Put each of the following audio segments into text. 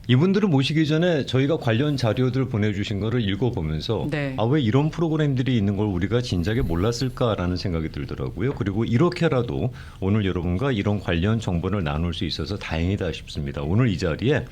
이분들을 모시기 전에 저희가 관련 자료들 보내주신 거를 읽어보면서 네. 왜 이런 프로그램들이 있는 걸 우리가 진작에 몰랐을까라는 생각이 들더라고요. 그리고 이렇게라도 오늘 여러분과 이런 관련 정보를 나눌 수 있어서 다행이다 싶습니다. 오늘 이 자리에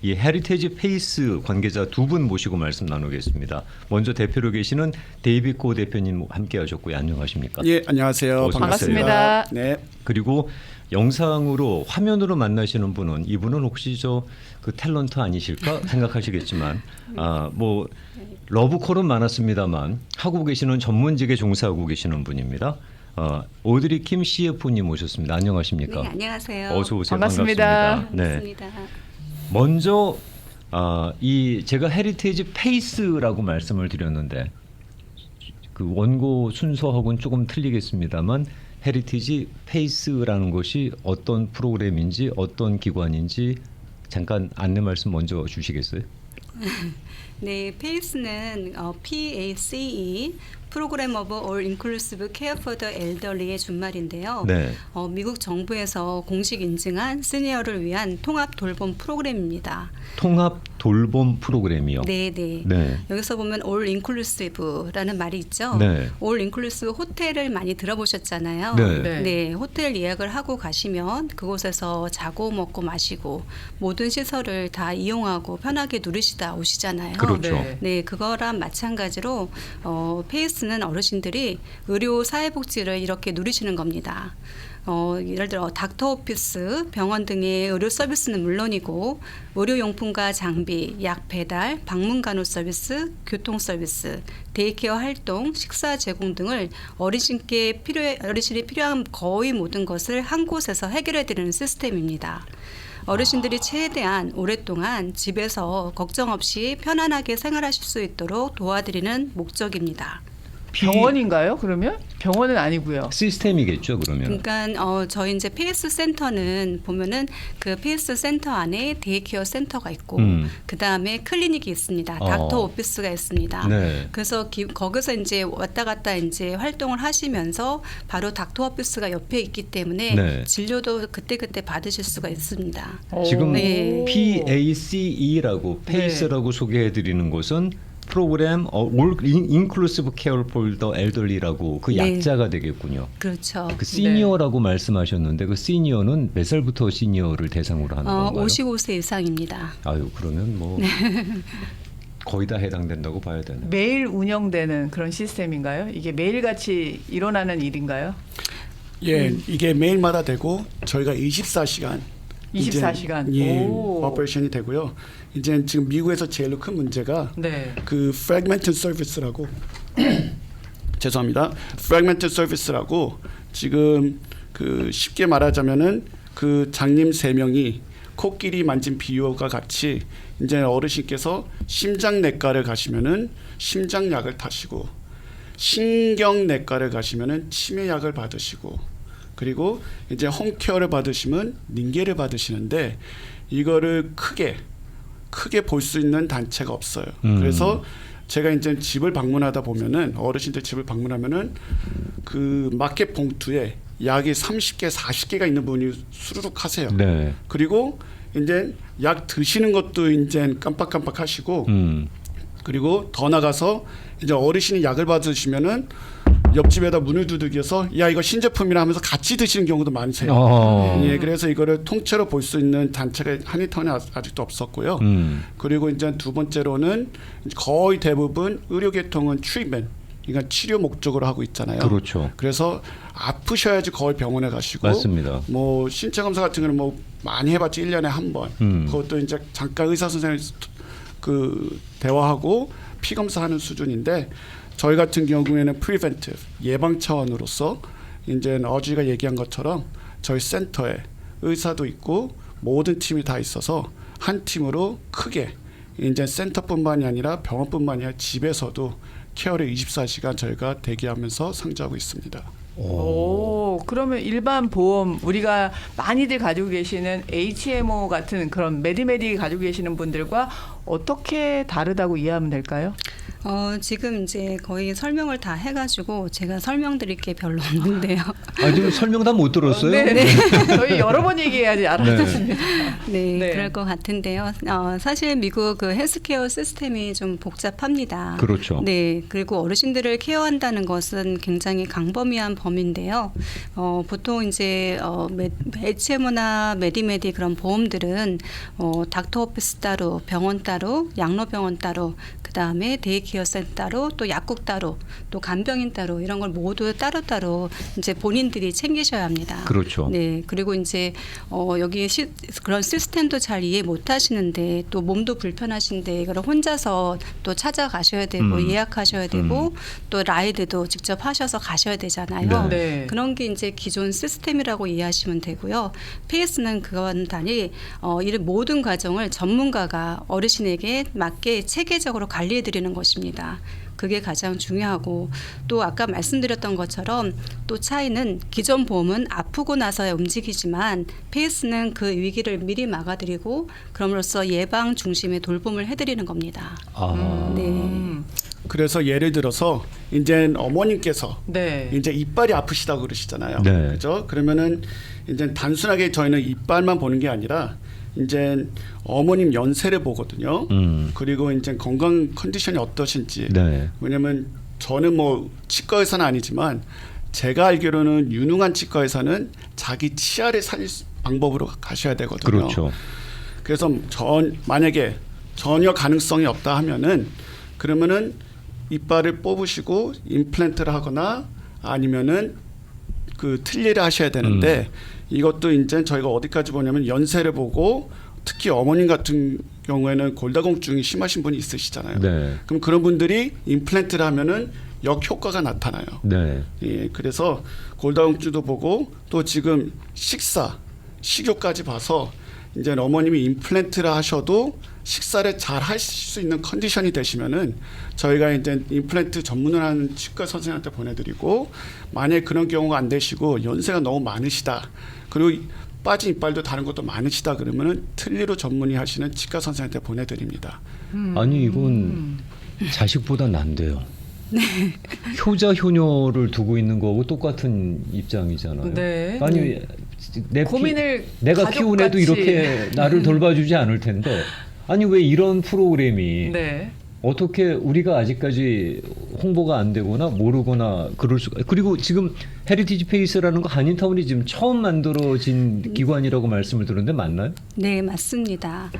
이 헤리테지 페이스 관계자 두 분 모시고 말씀 나누겠습니다. 먼저 대표로 계시는 데이빗 고 대표님 함께 하셨고요. 안녕하십니까? 예, 안녕하세요. 반갑습니다. 네. 그리고 영상으로 화면으로 만나시는 분은 이분은 혹시 저 그 탤런트 아니실까 생각하시겠지만 뭐 러브콜은 많았습니다만 하고 계시는 전문직에 종사하고 계시는 분입니다. 오드리 킴 CF님 오셨습니다. 안녕하십니까? 네, 안녕하세요. 어서 오세요. 반갑습니다. 네. 반갑습니다. 먼저 이 제가 헤리테이지 페이스라고 말씀을 드렸는데 그 원고 순서하고는 조금 틀리겠습니다만 헤리티지 페이스라는 것이 어떤 프로그램인지 어떤 기관인지 잠깐 안내 말씀 먼저 주시겠어요? 네, 페이스는 PACE 프로그램 오브 올 인클루시브 케어 포 더 엘더리의 준말인데요. 네. 미국 정부에서 공식 인증한 시니어를 위한 통합 돌봄 프로그램입니다. 통합 돌봄 프로그램이요. 네, 네. 네. 여기서 보면 올 인클루시브라는 말이 있죠. 네. 올 인클루시브 호텔을 많이 들어보셨잖아요. 네. 네. 네, 호텔 예약을 하고 가시면 그곳에서 자고 먹고 마시고 모든 시설을 다 이용하고 편하게 누리시다 오시잖아요. 그렇죠. 네. 네, 그거랑 마찬가지로 페이스는 어르신들이 의료 사회복지를 이렇게 누리시는 겁니다. 예를 들어 닥터 오피스, 병원 등의 의료 서비스는 물론이고 의료용품과 장비, 약 배달, 방문 간호 서비스, 교통 서비스, 데이케어 활동, 식사 제공 등을 어르신이 필요한 거의 모든 것을 한 곳에서 해결해 드리는 시스템입니다. 어르신들이 최대한 오랫동안 집에서 걱정 없이 편안하게 생활하실 수 있도록 도와드리는 목적입니다. 병원인가요? 그러면 병원은 아니고요. 시스템이겠죠, 그러면. 그러니까 저희 이제 페이스 센터는 보면은 그 페이스 센터 안에 데이케어 센터가 있고 그 다음에 클리닉이 있습니다. 닥터 오피스가 있습니다. 네. 그래서 거기서 이제 왔다 갔다 이제 활동을 하시면서 바로 닥터 오피스가 옆에 있기 때문에 네. 진료도 그때 받으실 수가 있습니다. 지금 네. PACE라고 페이스라고 소개해드리는 곳은 프로그램 올 인클루시브 케어 폴 더 엘더리라고 그 네. 약자가 되겠군요. 그렇죠. 그 시니어라고 말씀하셨는데 그 시니어는 몇 살부터 시니어를 대상으로 하는 건가요? 55세 이상입니다. 아유 그러면 뭐 거의 다 해당된다고 봐야 되네. 매일 운영되는 그런 시스템인가요? 이게 매일같이 일어나는 일인가요? 예, 이게 매일마다 되고 저희가 24시간 24시간. 예, 오. 오퍼레이션이 되고요. 이제 지금 미국에서 제일 큰 문제가 네. 그 fragmented service라고 죄송합니다. fragmented service라고 지금 그 쉽게 말하자면은 그 장님 3명이 코끼리 만진 비유와 같이 이제 어르신께서 심장내과를 가시면은 심장약을 타시고 신경내과를 가시면은 치매약을 받으시고 그리고 이제 홈케어를 받으시면 링게를 받으시는데 이거를 크게 볼 수 있는 단체가 없어요. 그래서 제가 이제 집을 방문하다 보면은 어르신들 집을 방문하면은 그 마켓 봉투에 약이 30개, 40개가 있는 분이 수두룩 하세요. 네. 그리고 이제 약 드시는 것도 이제 깜빡깜빡 하시고 그리고 더 나가서 이제 어르신이 약을 받으시면은 옆집에다 문을 두들겨서 야 이거 신제품이라 하면서 같이 드시는 경우도 많으세요. 예, 그래서 이거를 통째로 볼 수 있는 단체가 한인타운에 아직도 없었고요. 그리고 이제 두 번째로는 거의 대부분 의료계통은 트리트먼트, 그러니까 치료 목적으로 하고 있잖아요. 그렇죠. 그래서 아프셔야지 거의 병원에 가시고 맞습니다. 뭐 신체 검사 같은 경우는 뭐 많이 해봤자 1년에 한 번. 그것도 이제 잠깐 의사 선생님 그 대화하고 피 검사하는 수준인데 저희 같은 경우에는 preventive 예방 차원으로서 이제 어지가 얘기한 것처럼 저희 센터에 의사도 있고 모든 팀이 다 있어서 한 팀으로 크게 이제 센터뿐만이 아니라 병원뿐만이 아니라 집에서도 케어를 24시간 저희가 대기하면서 상주하고 있습니다. 오, 그러면 일반 보험 우리가 많이들 가지고 계시는 HMO 같은 그런 메디메디 가지고 계시는 분들과 어떻게 다르다고 이해하면 될까요? 지금 이제 거의 설명을 다 해가지고 제가 설명드릴 게 별로 없는데요. 아, 지금 설명 다 못 들었어요? 네. 저희 여러 번 얘기해야지 알아듣습니다. 네, 네. 그럴 것 같은데요. 사실 미국 그 헬스케어 시스템이 좀 복잡합니다. 그렇죠. 네, 그리고 어르신들을 케어한다는 것은 굉장히 광범위한 범위인데요. 보통 이제 HMO나 메디메디 그런 보험들은 닥터 오피스 따로, 병원 따로, 양로병원 따로, 그 다음에 데이케어 센터 따로, 또 약국 따로, 또 간병인 따로 이런 걸 모두 따로따로 이제 본인들이 챙기셔야 합니다. 그렇죠. 네, 그리고 이제 여기 그런 시스템도 잘 이해 못 하시는데 또 몸도 불편하신데 이걸 혼자서 또 찾아가셔야 되고 예약하셔야 되고 또 라이드도 직접 하셔서 가셔야 되잖아요. 네. 그런 게 이제 기존 시스템이라고 이해하시면 되고요. 페이스는 그건 달리 이 모든 과정을 전문가가 어르신에게 맞게 체계적으로 관리해 드리는 것입니다. 그게 가장 중요하고 또 아까 말씀드렸던 것처럼 또 차이는 기존 보험은 아프고 나서야 움직이지만 페이스는 그 위기를 미리 막아드리고 그럼으로써 예방 중심의 돌봄을 해드리는 겁니다. 아. 네. 그래서 예를 들어서 이제 어머님께서 네. 이제 이빨이 아프시다고 그러시잖아요. 네. 그죠? 그러면은 이제 단순하게 저희는 이빨만 보는 게 아니라 이제 어머님 연세를 보거든요. 그리고 이제 건강 컨디션이 어떠신지. 네. 왜냐면 저는 뭐 치과 의사는 아니지만 제가 알기로는 유능한 치과 의사는 자기 치아를 살릴 방법으로 가셔야 되거든요. 그렇죠. 그래서 만약에 전혀 가능성이 없다 하면은 그러면은 이빨을 뽑으시고 임플란트를 하거나 아니면은 그 틀니를 하셔야 되는데 이것도 이제 저희가 어디까지 보냐면 연세를 보고 특히 어머님 같은 경우에는 골다공증이 심하신 분이 있으시잖아요. 네. 그럼 그런 분들이 임플란트를 하면은 역효과가 나타나요. 네. 예, 그래서 골다공증도 보고 또 지금 식욕까지 봐서 이제 어머님이 임플란트를 하셔도 식사를 잘 하실 수 있는 컨디션이 되시면은 저희가 이제 임플란트 전문을 하는 치과 선생님한테 보내드리고 만약에 그런 경우가 안 되시고 연세가 너무 많으시다 그리고 빠진 이빨도 다른 것도 많으시다 그러면은 틀니로 전문의 하시는 치과 선생님한테 보내드립니다. 아니 이건 자식보다 난데요. 효자 효녀를 두고 있는 거하고 똑같은 입장이잖아요. 네. 아니 고민을 내가 키운 애도 가족같이. 이렇게 나를 돌봐주지 않을 텐데 아니 왜 이런 프로그램이 네. 어떻게 우리가 아직까지 홍보가 안 되거나 모르거나 그럴 수가. 그리고 지금 헤리티지 페이스라는 거 한인타운이 지금 처음 만들어진 기관이라고 말씀을 들었는데 맞나요? 네, 맞습니다.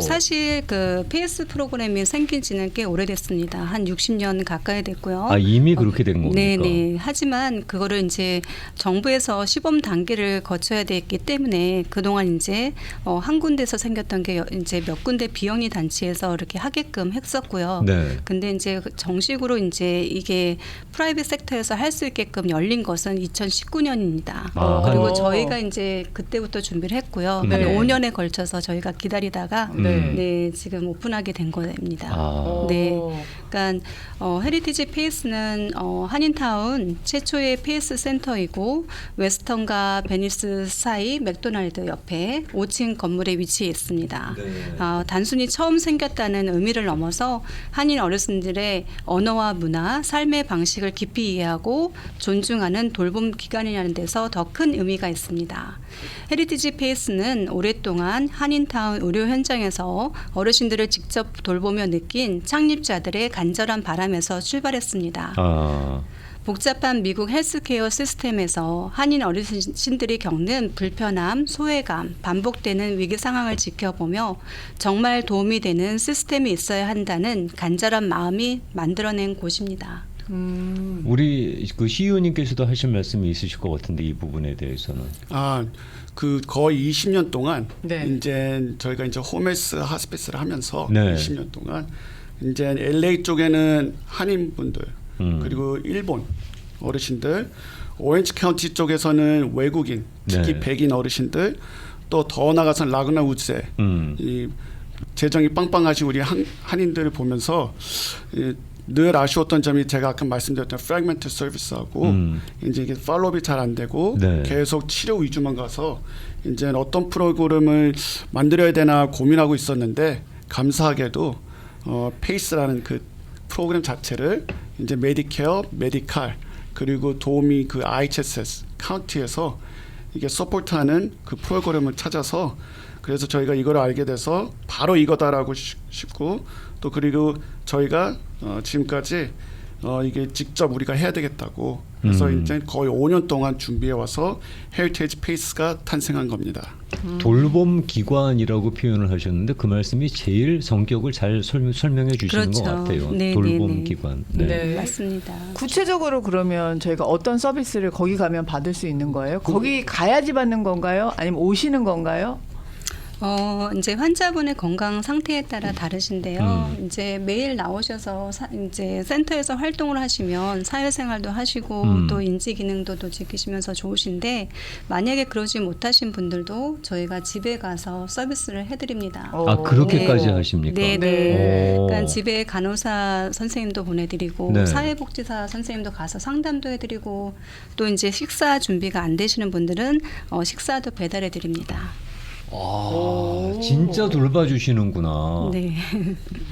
사실 그 페이스 프로그램이 생긴 지는 꽤 오래됐습니다. 한 60년 가까이 됐고요. 아 이미 그렇게 된 겁니까? 네네. 하지만 그거를 이제 정부에서 시범 단계를 거쳐야 됐기 때문에 그동안 이제 한 군데서 생겼던 게 이제 몇 군데 비영리 단체에서 이렇게 하게끔 했었고요. 네. 근데 이제 정식으로 이제 이게 프라이빗 섹터에서 할 수 있게끔 열린 것은 2019년입니다. 아. 그리고 저희가 이제 그때부터 준비를 했고요. 네. 한 5년에 걸쳐서 저희가 기다리다가 네. 네, 지금 오픈하게 된 겁니다. 아. 네. 그러니까 헤리티지 페이스는 한인타운 최초의 페이스 센터이고 웨스턴과 베니스 사이 맥도날드 옆에 5층 건물에 위치해 있습니다. 단순히 처음 생겼다는 의미를 넘어서 한인 어르신들의 언어와 문화, 삶의 방식을 깊이 이해하고 존중하는 돌봄 기관이라는 데서 더 큰 의미가 있습니다. 헤리티지 페이스는 오랫동안 한인타운 의료 현장에서 어르신들을 직접 돌보며 느낀 창립자들의 간절한 바람에서 출발했습니다. 아. 복잡한 미국 헬스케어 시스템에서 한인 어르신들이 겪는 불편함, 소외감, 반복되는 위기 상황을 지켜보며 정말 도움이 되는 시스템이 있어야 한다는 간절한 마음이 만들어낸 곳입니다. 우리 그 CEO님께서도 하실 말씀이 있으실 것 같은데 이 부분에 대해서는. 그 거의 20년 동안 네. 이제 저희가 이제 홈헬스 하스피스를 하면서 네. 20년 동안 이제 LA 쪽에는 한인분들 그리고 일본 어르신들, 오렌지 카운티 쪽에서는 외국인, 특히 네. 백인 어르신들, 또 더 나가서는 라그나 우즈에 이 재정이 빵빵하신 우리 한인들을 보면서 늘 아쉬웠던 점이 제가 아까 말씀드렸던 프래그먼트 서비스하고 이제 이게 팔로우업이 잘 안 되고 네. 계속 치료 위주만 가서 이제 어떤 프로그램을 만들어야 되나 고민하고 있었는데 감사하게도 페이스라는 그 프로그램 자체를 이제 메디케어, 메디칼 그리고 도우미 그 IHSS 카운티에서 이게 서포트하는 그 프로그램을 찾아서 그래서 저희가 이걸 알게 돼서 바로 이거다라고 싶고 또 그리고 저희가 지금까지 이게 직접 우리가 해야 되겠다고 그래서 이제 거의 5년 동안 준비해 와서 헤리테이지 페이스가 탄생한 겁니다. 돌봄 기관이라고 표현을 하셨는데 그 말씀이 제일 성격을 잘 설명해 주시는 그렇죠. 것 같아요. 네, 돌봄 네, 네. 기관. 네. 맞습니다. 구체적으로 그러면 저희가 어떤 서비스를 거기 가면 받을 수 있는 거예요? 거기 가야지 받는 건가요? 아니면 오시는 건가요? 이제 환자분의 건강 상태에 따라 다르신데요. 이제 매일 나오셔서 이제 센터에서 활동을 하시면 사회생활도 하시고 또 인지 기능도 또 지키시면서 좋으신데 만약에 그러지 못하신 분들도 저희가 집에 가서 서비스를 해드립니다. 아 그렇게까지 네. 하십니까? 네, 네. 네. 오. 그러니까 집에 간호사 선생님도 보내드리고 네. 사회복지사 선생님도 가서 상담도 해드리고 또 이제 식사 준비가 안 되시는 분들은 식사도 배달해드립니다. 아, 진짜 돌봐주시는구나. 네.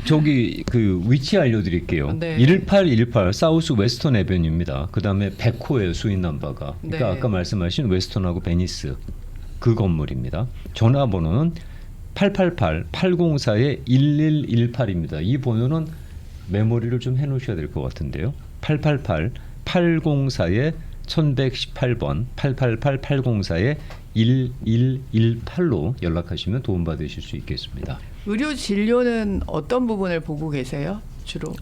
저기 그 위치 알려드릴게요. 네. 1818 사우스 웨스턴 에벤유입니다. 그 다음에 100호의 수인 넘버가. 그러니까 네. 아까 말씀하신 웨스턴하고 베니스 그 건물입니다. 전화번호는 888-804-1118입니다. 이 번호는 메모리를 좀 해놓으셔야 될 것 같은데요. 888-804-1118번 888-804-1118로 연락하시면 도움받으실 수 있겠습니다. 의료 진료는 어떤 부분을 보고 계세요? 주로?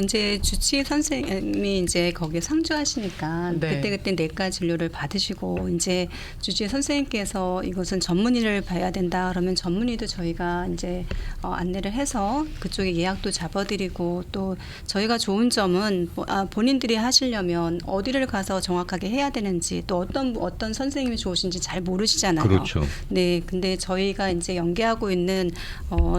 이제 주치의 선생님이 이제 거기에 상주하시니까 네. 그때 내과 진료를 받으시고 이제 주치의 선생님께서 이것은 전문의를 봐야 된다 그러면 전문의도 저희가 이제 안내를 해서 그쪽에 예약도 잡아드리고 또 저희가 좋은 점은 본인들이 하시려면 어디를 가서 정확하게 해야 되는지 또 어떤 선생님이 좋으신지 잘 모르시잖아요. 그렇죠. 네, 근데 저희가 이제 연계하고 있는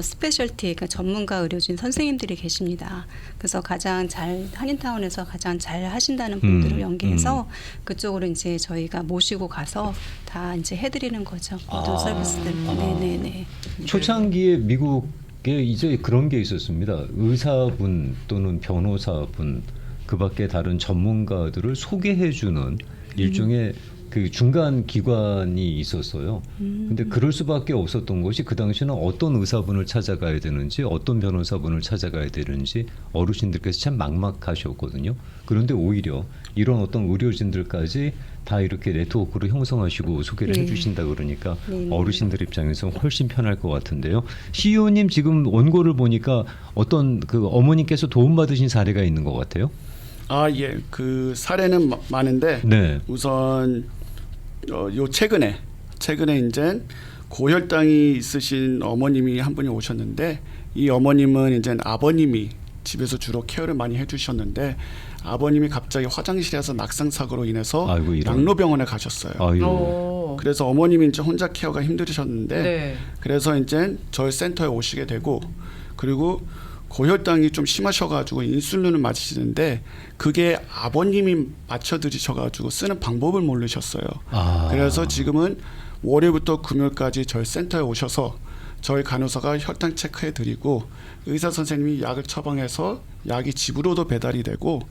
스페셜티, 그러니까 전문가 의료진 선생님들이 계십니다. 그래서 가장 잘 한인타운에서 가장 잘 하신다는 분들을 연계해서 그쪽으로 이제 저희가 모시고 가서 다 이제 해드리는 거죠. 모든 서비스들. 네네네. 초창기에 미국에 이제 그런 게 있었습니다. 의사분 또는 변호사분 그밖에 다른 전문가들을 소개해주는 일종의 그 중간 기관이 있었어요. 근데 그럴 수밖에 없었던 것이 그 당시는 어떤 의사분을 찾아가야 되는지 어떤 변호사분을 찾아가야 되는지 어르신들께서 참 막막하셨거든요. 그런데 오히려 이런 어떤 의료진들까지 다 이렇게 네트워크로 형성하시고 소개를 네. 해주신다 그러니까 네. 어르신들 입장에서 훨씬 편할 것 같은데요. CEO님 지금 원고를 보니까 어떤 그 어머님께서 도움받으신 사례가 있는 것 같아요. 예. 그 사례는 많은데 네. 우선 요 최근에 이제 고혈당이 있으신 어머님이 한 분이 오셨는데 이 어머님은 이제 아버님이 집에서 주로 케어를 많이 해주셨는데 아버님이 갑자기 화장실에서 낙상 사고로 인해서 아이고, 이런. 양로병원에 가셨어요. 아유. 그래서 어머님이 이제 혼자 케어가 힘들으셨는데 네. 그래서 이제 저희 센터에 오시게 되고 그리고 고혈당이 좀 심하셔가지고 인슐린을 맞으시는데 그게 아버님이 맞춰드리셔가지고 쓰는 방법을 모르셨어요. 그래서 지금은 월요일부터 금요일까지 저희 센터에 오셔서 저희 간호사가 혈당 체크해드리고 의사 선생님이 약을 처방해서 약이 집으로도 배달이 되고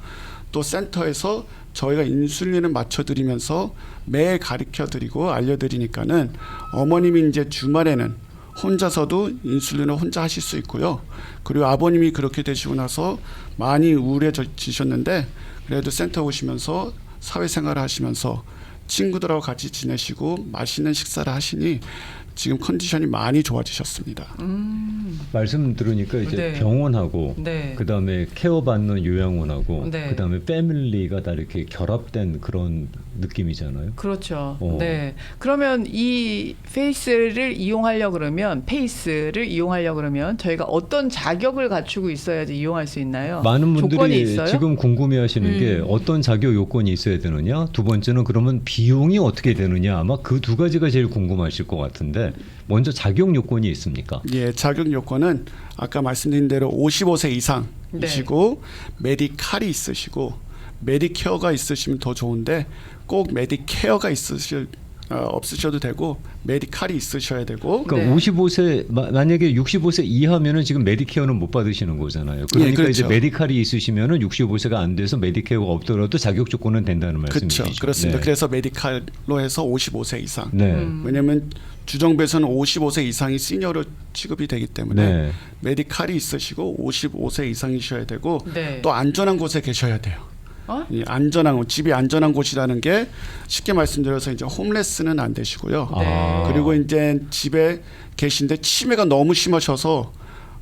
또 센터에서 저희가 인슐린을 맞춰드리면서 매일 가르쳐드리고 알려드리니까는 어머님이 이제 주말에는 혼자서도 인슐린을 혼자 하실 수 있고요. 그리고 아버님이 그렇게 되시고 나서 많이 우울해지셨는데 그래도 센터 오시면서 사회생활을 하시면서 친구들하고 같이 지내시고 맛있는 식사를 하시니 지금 컨디션이 많이 좋아지셨습니다. 말씀 들으니까 이제 네. 병원하고 네. 그다음에 케어받는 요양원하고 네. 그다음에 패밀리가 다 이렇게 결합된 그런 느낌이잖아요. 그렇죠. 어. 네. 그러면 이 페이스를 이용하려 그러면 저희가 어떤 자격을 갖추고 있어야지 이용할 수 있나요? 많은 조건이 분들이 있어요? 지금 궁금해하시는 게 어떤 자격 요건이 있어야 되느냐, 두 번째는 그러면 비용이 어떻게 되느냐, 아마 그 두 가지가 제일 궁금하실 것 같은데 먼저 자격 요건이 있습니까? 예, 자격 요건은 아까 말씀드린 대로 55세 이상이시고 메디칼이 있으시고 메디케어가 있으시면 더 좋은데 꼭 메디케어가 있으실 없으셔도 되고 메디칼이 있으셔야 되고 그러니까 네. 55세 만약에 65세 이하면은 지금 메디케어는 못 받으시는 거잖아요. 그러니까 그렇죠. 이제 메디칼이 있으시면은 65세가 안 돼서 메디케어가 없더라도 자격 조건은 된다는 말씀이시죠. 그렇죠. 그렇습니다. 네. 그래서 메디칼로 해서 55세 이상. 네. 왜냐하면 주정부에서는 55세 이상이 시니어로 취급이 되기 때문에 네. 메디칼이 있으시고 55세 이상이셔야 되고 네. 또 안전한 곳에 계셔야 돼요. 어? 이 안전한 곳, 집이 안전한 곳이라는 게 쉽게 말씀드려서 이제 홈레스는 안 되시고요. 아. 그리고 이제 집에 계신데 치매가 너무 심하셔서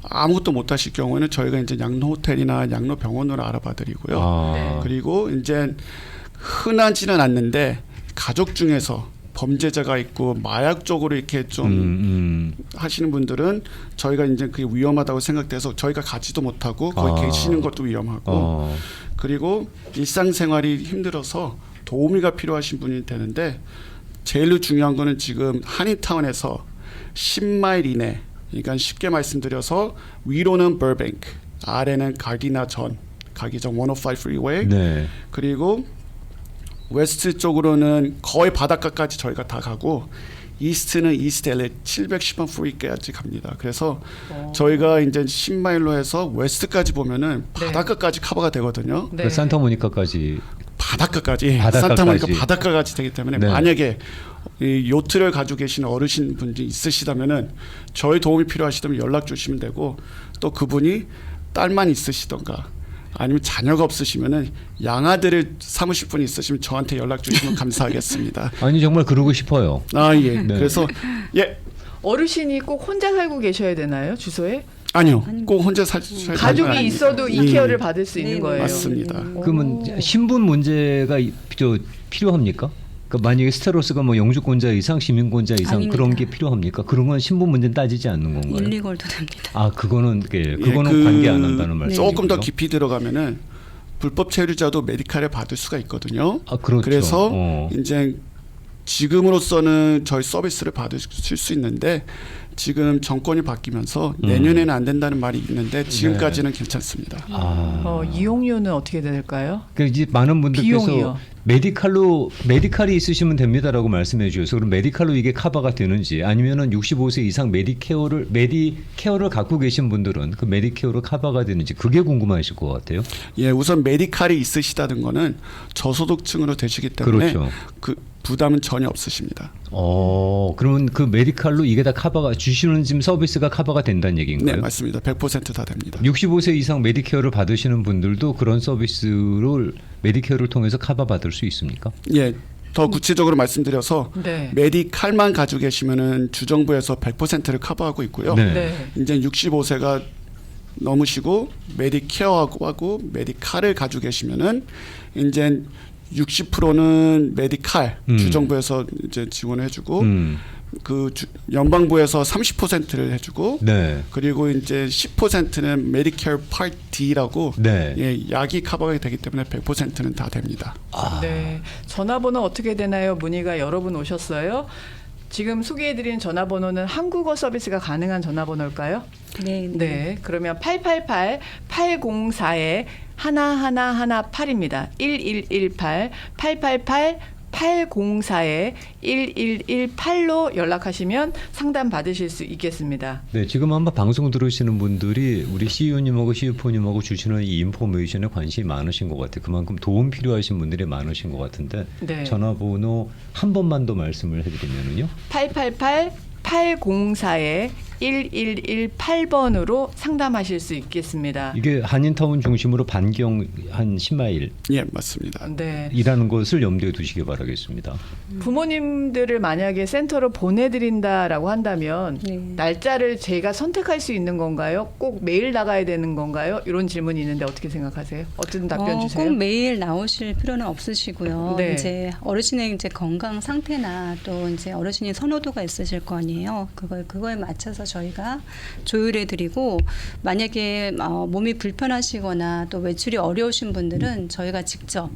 아무것도 못 하실 경우에는 저희가 이제 양로 호텔이나 양로 병원으로 알아봐 드리고요. 아. 그리고 이제 흔하지는 않는데 가족 중에서 범죄자가 있고 마약 쪽으로 이렇게 좀 하시는 분들은 저희가 이제 그게 위험하다고 생각돼서 저희가 가지도 못하고 거기 아. 계시는 것도 위험하고 어. 그리고 일상생활이 힘들어서 도우미가 필요하신 분이 되는데 제일 중요한 거는 지금 한인타운에서 10마일 이내, 그러니까 쉽게 말씀드려서 위로는 버뱅크, 아래는 가기나 전, 가기 전 105 프리웨이, 네. 그리고 웨스트 쪽으로는 거의 바닷가까지 저희가 다 가고 이스트는 이스트 LA 710번 프리까지 갑니다. 그래서 저희가 이제 10마일로 해서 웨스트까지 보면은 네. 바닷가까지 커버가 되거든요. 그 산타모니카까지 바닷가까지 바닷가까지. 산타모니카 바닷가까지 되기 때문에 네. 만약에 이 요트를 가지고 계시는 어르신 분이 있으시다면은 저희 도움이 필요하시다면 연락 주시면 되고 또 그분이 딸만 있으시던가 아니면 자녀가 없으시면은 양아들을 삼으실 분이 있으시면 저한테 연락 주시면 감사하겠습니다. 아니 정말 그러고 싶어요. 아 예. 네. 그래서 예 어르신이 꼭 혼자 살고 계셔야 되나요? 주소에? 아니요. 꼭 혼자 사셔야 가족이 있어도 이 예. 케어를 받을 수 있는 네, 거예요. 맞습니다. 그러면 신분 문제가 필요합니까? 그러니까 만약에 스테로스가 뭐 영주권자 이상, 시민권자 이상 아닙니다. 그런 게 필요합니까? 그런 건 신분 문제는 따지지 않는 건가요? 일리골도 됩니다. 아 그거는 그거는 그 관계 안 한다는 말씀이고요. 조금 더 깊이 들어가면은 불법 체류자도 메디칼을 받을 수가 있거든요. 아 그렇죠. 그래서 어. 이제 지금으로서는 저희 서비스를 받으실 수 있는데 지금 정권이 바뀌면서 내년에는 안 된다는 말이 있는데 지금까지는 괜찮습니다. 아. 이용료는 어떻게 될까요? 그 이제 많은 분들께서 비용이요. 메디칼이 있으시면 됩니다라고 말씀해 주셔서 그럼 메디칼로 이게 커버가 되는지 아니면은 65세 이상 메디케어를 갖고 계신 분들은 그 메디케어로 커버가 되는지 그게 궁금하실 것 같아요. 예, 우선 메디칼이 있으시다는 거는 저소득층으로 되시기 때문에 그렇죠. 그 부담은 전혀 없으십니다. 그러면 그 메디칼로 이게 다 커버가 주시는 지금 서비스가 커버가 된다는 네, 얘기인가요? 맞습니다. 100% 다 됩니다. 65세 이상 메디케어를 받으시는 분들도 그런 서비스를 메디케어를 통해서 커버 받을 수 있습니까? 예, 더 구체적으로 말씀드려서 네. 메디칼만 가지고 계시면은 주정부에서 100%를 커버하고 있고요. 네. 네. 이제 65세가 넘으시고 메디케어하고 메디칼을 가지고 계시면은 이제 60%는 메디칼 주정부에서 이제 지원을 해주고 그 연방부에서 30%를 해주고 네. 그리고 이제 10%는 메디케어 파트 D라고 네. 예, 약이 커버가 되기 때문에 100%는 다 됩니다. 네. 전화번호 어떻게 되나요? 문의가 여러 분 오셨어요. 지금 소개해드린 전화번호는 한국어 서비스가 가능한 전화번호일까요? 네. 네. 그러면 888-804에 1118입니다. 1118 888 804에 1118로 연락하시면 상담 받으실 수 있겠습니다. 네, 지금 아마 방송 들으시는 분들이 우리 CEO님하고 CFO님하고 주시는 이 인포메이션에 관심이 많으신 것 같아요. 그만큼 도움 필요하신 분들이 많으신 것 같은데 네. 전화번호 한 번만 더 말씀을 해드리면은요. 888 804에 1118번으로 상담하실 수 있겠습니다. 이게 한인타운 중심으로 반경 한 10마일 예, 맞습니다. 네. 이라는 것을 염두에 두시기 바라겠습니다. 부모님들을 만약에 센터로 보내드린다라고 한다면 네. 날짜를 제가 선택할 수 있는 건가요? 꼭 매일 나가야 되는 건가요? 이런 질문이 있는데 어떻게 생각하세요? 어떤 답변 주세요? 꼭 매일 나오실 필요는 없으시고요. 네. 이제 어르신의 이제 건강 상태나 또 이제 어르신이 선호도가 있으실 거 아니에요. 그거에 맞춰서 저희가 조율해드리고 만약에 몸이 불편하시거나 또 외출이 어려우신 분들은 저희가 직접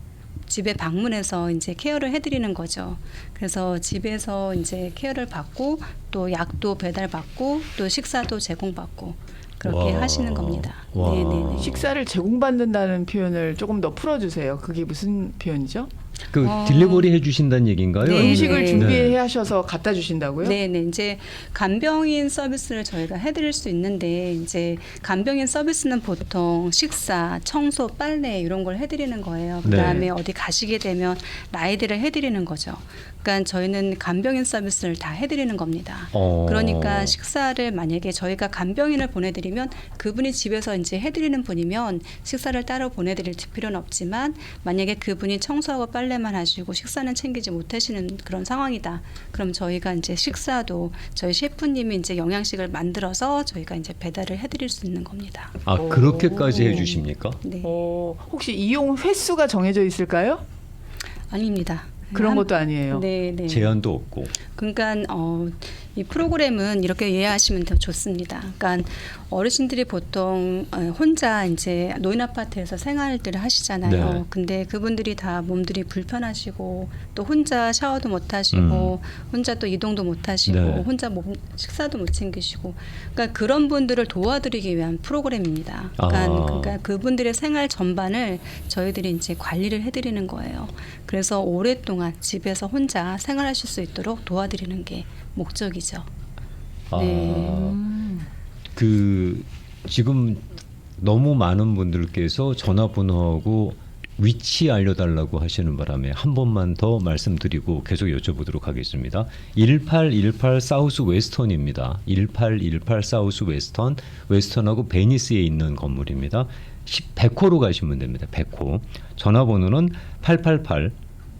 집에 방문해서 이제 케어를 해드리는 거죠. 그래서 집에서 이제 케어를 받고 또 약도 배달받고 또 식사도 제공받고 그렇게 와. 하시는 겁니다. 와. 네네네. 식사를 제공받는다는 표현을 조금 더 풀어주세요. 그게 무슨 표현이죠? 그 딜리버리 해주신다는 얘기인가요? 네, 아니면- 음식을 네. 준비해 하셔서 갖다 주신다고요? 네, 이제 간병인 서비스를 저희가 해드릴 수 있는데 이제 간병인 서비스는 보통 식사, 청소, 빨래 이런 걸 해드리는 거예요. 그다음에 네. 어디 가시게 되면 라이드를 해드리는 거죠. 그러니까 저희는 간병인 서비스를 다 해드리는 겁니다. 그러니까 식사를 만약에 저희가 간병인을 보내드리면 그분이 집에서 이제 해드리는 분이면 식사를 따로 보내드릴 필요는 없지만 만약에 그분이 청소하고 빨래만 하시고 식사는 챙기지 못하시는 그런 상황이다. 그럼 저희가 이제 식사도 저희 셰프님이 이제 영양식을 만들어서 저희가 이제 배달을 해드릴 수 있는 겁니다. 아 그렇게까지 해주십니까? 네, 혹시 이용 횟수가 정해져 있을까요? 아닙니다. 그런 것도 아니에요. 네. 제한도 없고. 그러니까 이 프로그램은 이렇게 이해하시면 더 좋습니다. 그러니까 어르신들이 보통 혼자 이제 노인 아파트에서 생활들을 하시잖아요. 네. 근데 그분들이 다 몸들이 불편하시고 또 혼자 샤워도 못 하시고 혼자 또 이동도 못 하시고 네. 혼자 식사도 못 챙기시고 그러니까 그런 분들을 도와드리기 위한 프로그램입니다. 그러니까 그분들의 생활 전반을 저희들이 이제 관리를 해드리는 거예요. 그래서 오랫동안 집에서 혼자 생활하실 수 있도록 도와드리는 게 목적이죠. 네. 그 지금 너무 많은 분들께서 전화번호하고 위치 알려달라고 하시는 바람에 한 번만 더 말씀드리고 계속 여쭤보도록 하겠습니다. 1818 사우스 웨스턴입니다. 1818 사우스 웨스턴, 웨스턴하고 베니스에 있는 건물입니다. 100호로 가시면 됩니다. 100호. 전화번호는 888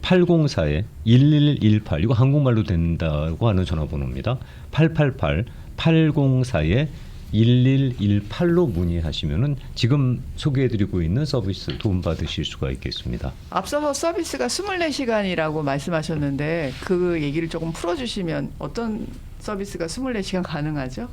804에 1118 이거 한국말로 된다고 하는 전화번호입니다. 888 804에 1118로 문의하시면은 지금 소개해드리고 있는 서비스 도움받으실 수가 있겠습니다. 앞서서 서비스가 24시간이라고 말씀하셨는데 그 얘기를 조금 풀어주시면 어떤 서비스가 24시간 가능하죠?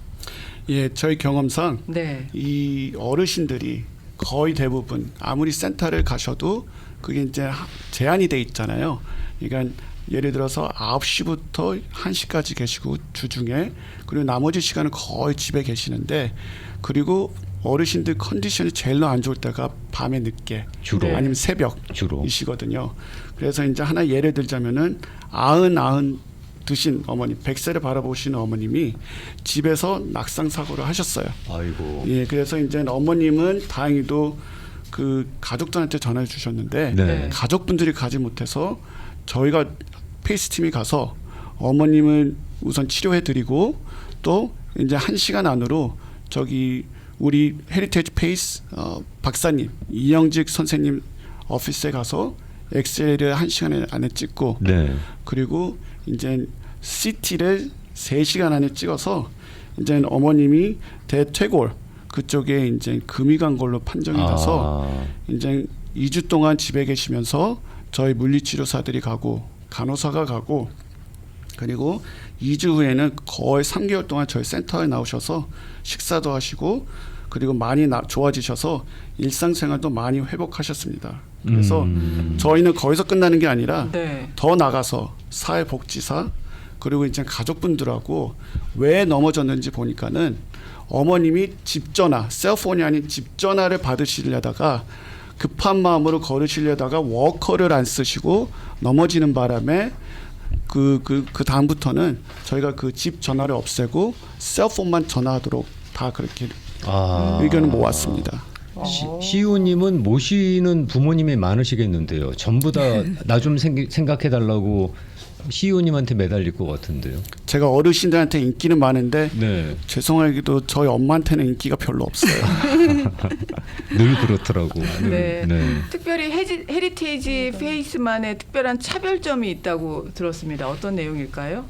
예, 저희 경험상 네. 이 어르신들이 거의 대부분 아무리 센터를 가셔도 그게 이제 제한이 돼 있잖아요. 그러니까 예를 들어서 9시부터 1시까지 계시고 주중에 그리고 나머지 시간은 거의 집에 계시는데 그리고 어르신들 컨디션이 제일 안 좋을 때가 밤에 늦게 주로. 네. 아니면 주로. 새벽이시거든요. 그래서 이제 하나 예를 들자면은 드신 어머니, 100세를 바라보시는 어머님이 집에서 낙상 사고를 하셨어요. 아이고. 예, 그래서 이제 어머님은 다행히도 그 가족들한테 전화해 주셨는데 네. 가족분들이 가지 못해서 저희가 페이스 팀이 가서 어머님을 우선 치료해 드리고 또 이제 1시간 안으로 저기 우리 헤리테이지 페이스 박사님 이영직 선생님 오피스에 가서 엑스레이를 1시간 안에 찍고 네. 그리고 이제 CT를 3시간 안에 찍어서 이제 어머님이 대퇴골 그쪽에 이제 금이 간 걸로 판정이 나서 이제 2주 동안 집에 계시면서 저희 물리치료사들이 가고 간호사가 가고 그리고 2주 후에는 거의 3개월 동안 저희 센터에 나오셔서 식사도 하시고 그리고 많이 좋아지셔서 일상생활도 많이 회복하셨습니다. 그래서 저희는 거기서 끝나는 게 아니라 네. 더 나가서 사회복지사 그리고 이제 가족분들하고 왜 넘어졌는지 보니까는 어머님이 집전화, 셀폰이 아닌 집전화를 받으시려다가 급한 마음으로 걸으시려다가 워커를 안 쓰시고 넘어지는 바람에 그 다음부터는 저희가 그 집 전화를 없애고 셀폰만 전화하도록 다 그렇게 의견을 모았습니다. 시우님은 모시는 부모님이 많으시겠는데요. 전부 다 나 좀 생각해달라고 시우님한테 매달릴 것 같은데요. 제가 어르신들한테 인기는 많은데 네. 죄송하게도 저희 엄마한테는 인기가 별로 없어요. 늘 그렇더라고. 네. 네. 특별히 헤리테이지 페이스만의 특별한 차별점이 있다고 들었습니다. 어떤 내용일까요?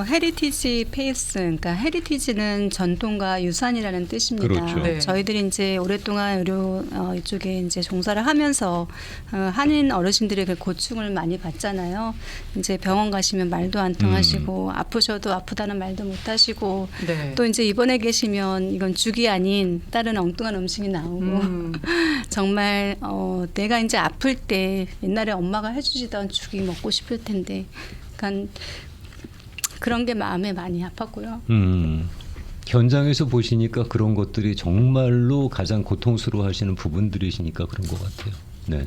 헤리티지 페이스, 그러니까 헤리티지는 전통과 유산이라는 뜻입니다. 그렇죠. 네. 저희들이 이제 오랫동안 의료 이쪽에 이제 종사를 하면서 한인 어르신들의 그 고충을 많이 받잖아요. 이제 병원 가시면 말도 안 통하시고 아프셔도 아프다는 말도 못 하시고 네. 또 이제 입원해 계시면 이건 죽이 아닌 다른 엉뚱한 음식이 나오고 정말 내가 이제 아플 때 옛날에 엄마가 해주시던 죽이 먹고 싶을 텐데, 그러니까 그런 게 마음에 많이 아팠고요. 현장에서 보시니까 그런 것들이 정말로 가장 고통스러워하시는 부분들이시니까 그런 것 같아요. 네.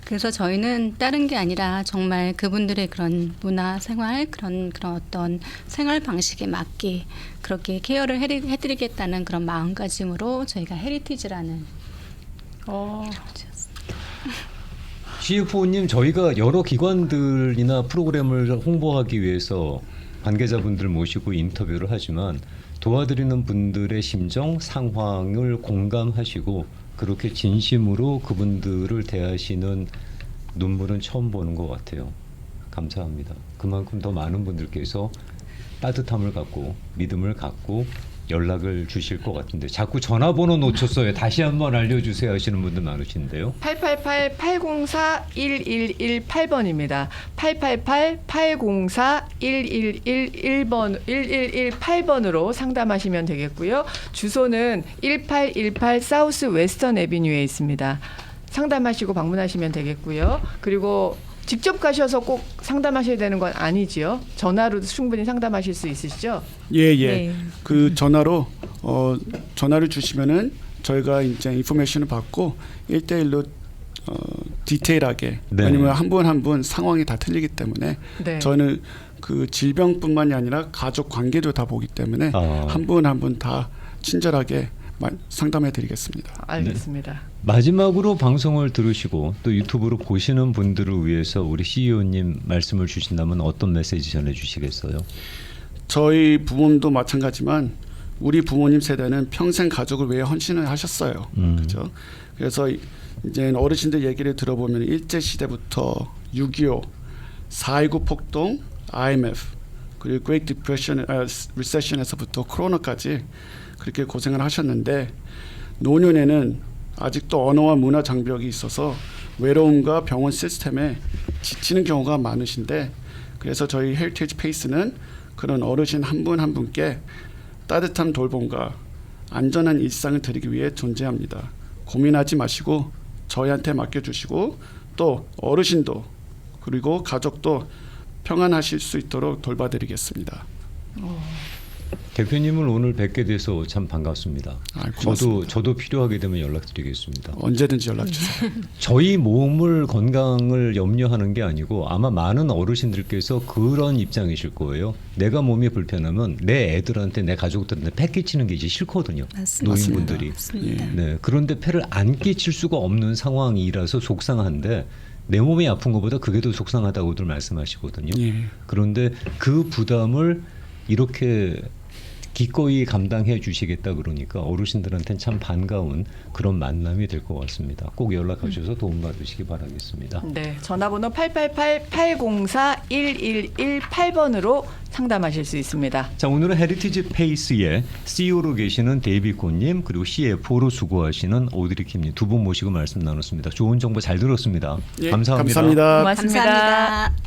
그래서 저희는 다른 게 아니라 정말 그분들의 그런 문화 생활 그런 어떤 생활 방식에 맞게 그렇게 케어를 해드리겠다는 그런 마음가짐으로 저희가 헤리티지라는 CFO님, 저희가 여러 기관들이나 프로그램을 홍보하기 위해서 관계자분들 모시고 인터뷰를 하지만 도와드리는 분들의 심정, 상황을 공감하시고 그렇게 진심으로 그분들을 대하시는 눈물은 처음 보는 것 같아요. 감사합니다. 그만큼 더 많은 분들께서 따뜻함을 갖고 믿음을 갖고 연락을 주실 것 같은데 자꾸 전화번호 놓쳤어요. 다시 한번 알려주세요 하시는 분들 많으신데요. 888-804-1118번입니다. 888-804-1118번으로 상담하시면 되겠고요. 주소는 1818 사우스 웨스턴 애비뉴에 있습니다. 상담하시고 방문하시면 되겠고요. 그리고 직접 가셔서 꼭 상담하셔야 되는 건 아니지요. 전화로도 충분히 상담하실 수 있으시죠? 예. 네. 그 전화로 전화를 주시면은 저희가 이제 인포메이션을 받고 1대1로 디테일하게 네. 왜냐면 한 분 한 분 상황이 다 틀리기 때문에 네. 저는 그 질병뿐만이 아니라 가족 관계도 다 보기 때문에 한 분 한 분 다 친절하게 상담해 드리겠습니다. 알겠습니다. 마지막으로 방송을 들으시고 또 유튜브로 보시는 분들을 위해서 우리 CEO님 말씀을 주신다면 어떤 메시지 전해주시겠어요? 저희 부모님도 마찬가지지만 우리 부모님 세대는 평생 가족을 위해 헌신을 하셨어요. 그렇죠? 그래서 이제 어르신들 얘기를 들어보면 일제 시대부터 6.25, 4.19 폭동, IMF 그리고 Great Depression, Recession에서부터 코로나까지 그렇게 고생을 하셨는데 노년에는 아직도 언어와 문화 장벽이 있어서 외로움과 병원 시스템에 지치는 경우가 많으신데 그래서 저희 헤리티지 페이스는 그런 어르신 한 분 한 분께 따뜻한 돌봄과 안전한 일상을 드리기 위해 존재합니다. 고민하지 마시고 저희한테 맡겨주시고 또 어르신도 그리고 가족도 평안하실 수 있도록 돌봐드리겠습니다. 대표님을 오늘 뵙게 돼서 참 반갑습니다. 고맙습니다. 저도 필요하게 되면 연락드리겠습니다. 언제든지 연락 주세요. 저희 몸을 건강을 염려하는 게 아니고 아마 많은 어르신들께서 그런 입장이실 거예요. 내가 몸이 불편하면 내 애들한테 내 가족들한테 패 끼치는 게 이제 싫거든요. 맞습니다. 노인분들이. 맞습니다. 네, 그런데 패를 안 끼칠 수가 없는 상황이라서 속상한데 내 몸이 아픈 것보다 그게 더 속상하다고들 말씀하시거든요. 예. 그런데 그 부담을 이렇게 기꺼이 감당해 주시겠다 그러니까 어르신들한테는 참 반가운 그런 만남이 될 것 같습니다. 꼭 연락하셔서 도움 받으시기 바라겠습니다. 네, 전화번호 888-804-1118번으로 상담하실 수 있습니다. 자, 오늘은 헤리티지 페이스의 CEO로 계시는 데이비 곤님 그리고 CFO로 수고하시는 오드리 킴님 두 분 모시고 말씀 나눴습니다. 좋은 정보 잘 들었습니다. 예, 감사합니다. 감사합니다. 고맙습니다. 감사합니다.